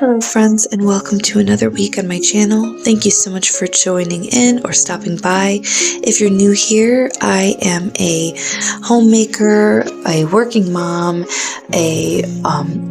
Hello friends, and welcome to another week on my channel. Thank you so much for joining in or stopping by. If you're new here, I am a homemaker, a working mom, a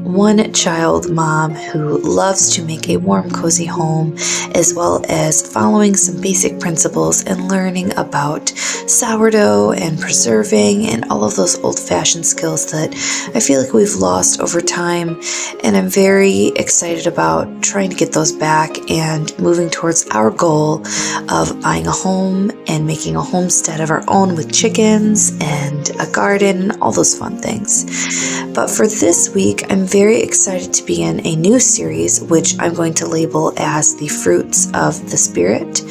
one-child mom who loves to make a warm, cozy home, as well as following some basic principles and learning about sourdough and preserving and all of those old-fashioned skills that I feel like we've lost over time. And I'm very excited about trying to get those back and moving towards our goal of buying a home and making a homestead of our own with chickens and a garden and all those fun things. But for this week, I'm very excited to begin a new series, which I'm going to label as the Fruits of the Spirit.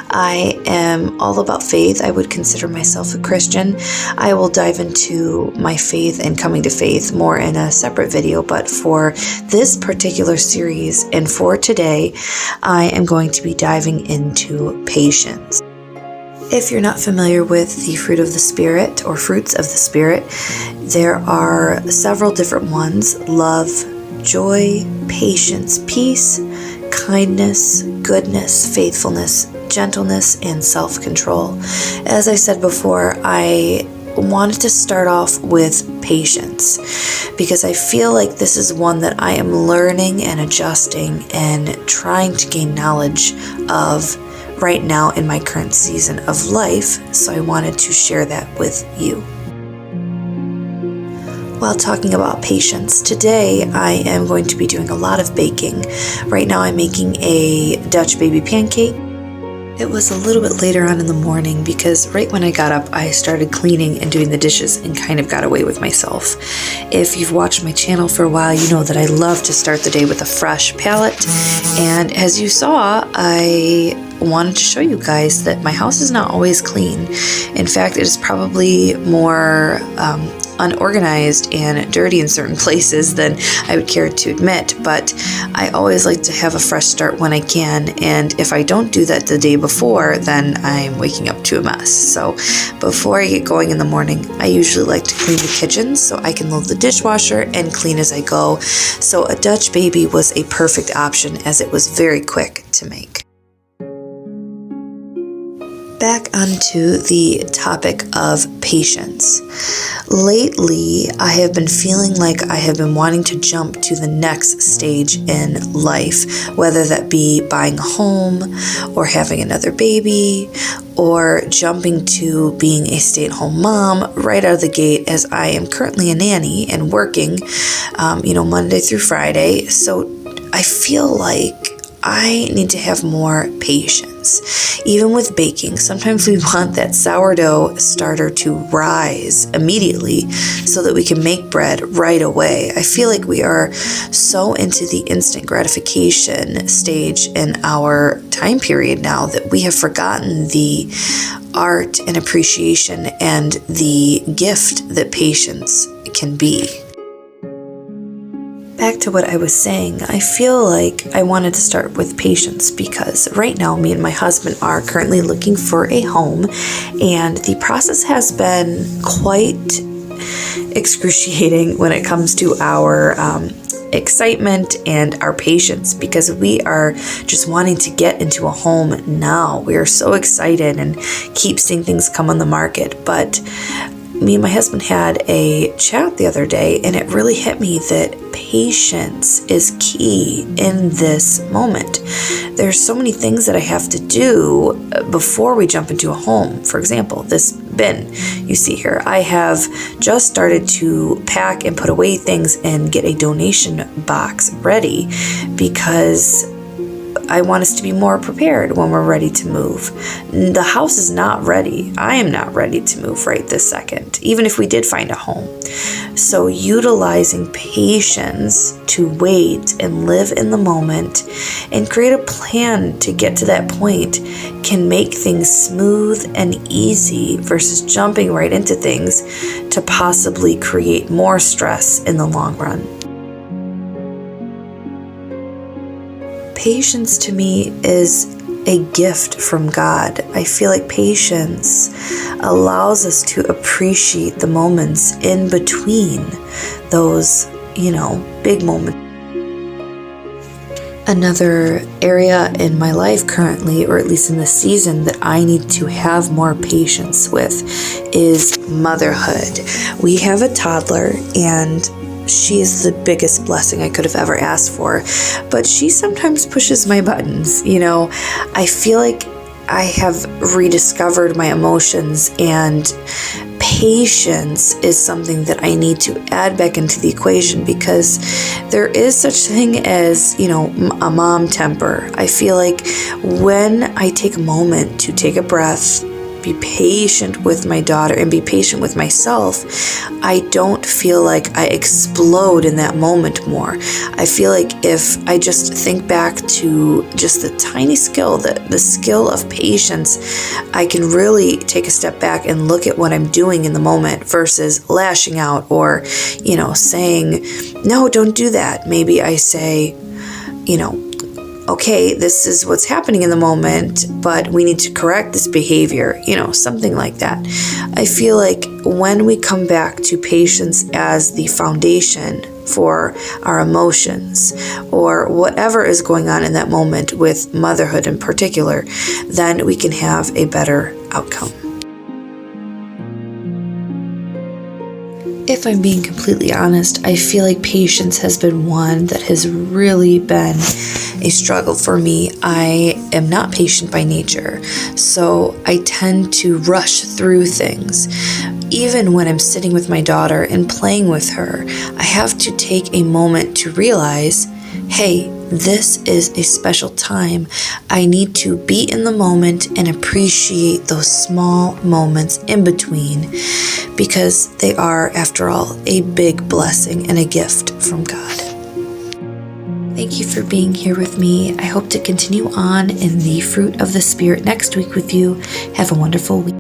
I am all about faith. I would consider myself a Christian. I will dive into my faith and coming to faith more in a separate video, but for this particular series and for today, I am going to be diving into patience. If you're not familiar with the fruit of the Spirit or fruits of the Spirit, there are several different ones: love, joy, patience, peace, kindness, goodness, faithfulness, gentleness, and self-control. As I said before, I wanted to start off with patience because I feel like this is one that I am learning and adjusting and trying to gain knowledge of right now in my current season of life, so I wanted to share that with you. While talking about patience, today I am going to be doing a lot of baking. Right now I'm making a Dutch baby pancake. It was a little bit later on in the morning because right when I got up, I started cleaning and doing the dishes and kind of got away with myself. If you've watched my channel for a while, you know that I love to start the day with a fresh palette. And as you saw, I wanted to show you guys that my house is not always clean. In fact, it is probably more unorganized and dirty in certain places than I would care to admit, but I always like to have a fresh start when I can, and if I don't do that the day before, then I'm waking up to a mess. So before I get going in the morning, I usually like to clean the kitchen so I can load the dishwasher and clean as I go. So a Dutch baby was a perfect option as it was very quick to make. Back onto the topic of patience. Lately, I have been feeling like I have been wanting to jump to the next stage in life, whether that be buying a home or having another baby or jumping to being a stay-at-home mom right out of the gate, as I am currently a nanny and working, Monday through Friday. So I feel like I need to have more patience. Even with baking, sometimes we want that sourdough starter to rise immediately so that we can make bread right away. I feel like we are so into the instant gratification stage in our time period now that we have forgotten the art and appreciation and the gift that patience can be. Back to what I was saying, I feel like I wanted to start with patience because right now me and my husband are currently looking for a home, and the process has been quite excruciating when it comes to our excitement and our patience, because we are just wanting to get into a home now. We are so excited and keep seeing things come on the market, but me and my husband had a chat the other day, and it really hit me that patience is key in this moment. There's so many things that I have to do before we jump into a home. For example, this bin you see here, I have just started to pack and put away things and get a donation box ready because I want us to be more prepared when we're ready to move. The house is not ready. I am not ready to move right this second, even if we did find a home. So utilizing patience to wait and live in the moment and create a plan to get to that point can make things smooth and easy versus jumping right into things to possibly create more stress in the long run. Patience to me is a gift from God. I feel like patience allows us to appreciate the moments in between those, big moments. Another area in my life currently, or at least in this season, that I need to have more patience with is motherhood. We have a toddler, and she is the biggest blessing I could have ever asked for, but she sometimes pushes my buttons. I feel like I have rediscovered my emotions, and patience is something that I need to add back into the equation, because there is such thing as, a mom temper. I feel like when I take a moment to take a breath, be patient with my daughter, and be patient with myself, I don't feel like I explode in that moment more. I feel like if I just think back to just the tiny skill, the skill of patience, I can really take a step back and look at what I'm doing in the moment versus lashing out or, saying, no, don't do that. Maybe I say, okay, this is what's happening in the moment, but we need to correct this behavior, something like that. I feel like when we come back to patience as the foundation for our emotions or whatever is going on in that moment with motherhood in particular, then we can have a better outcome. If I'm being completely honest, I feel like patience has been one that has really been a struggle for me. I am not patient by nature, so I tend to rush through things. Even when I'm sitting with my daughter and playing with her, I have to take a moment to realize, hey, this is a special time. I need to be in the moment and appreciate those small moments in between, because they are, after all, a big blessing and a gift from God. Thank you for being here with me. I hope to continue on in the fruit of the Spirit next week with you. Have a wonderful week.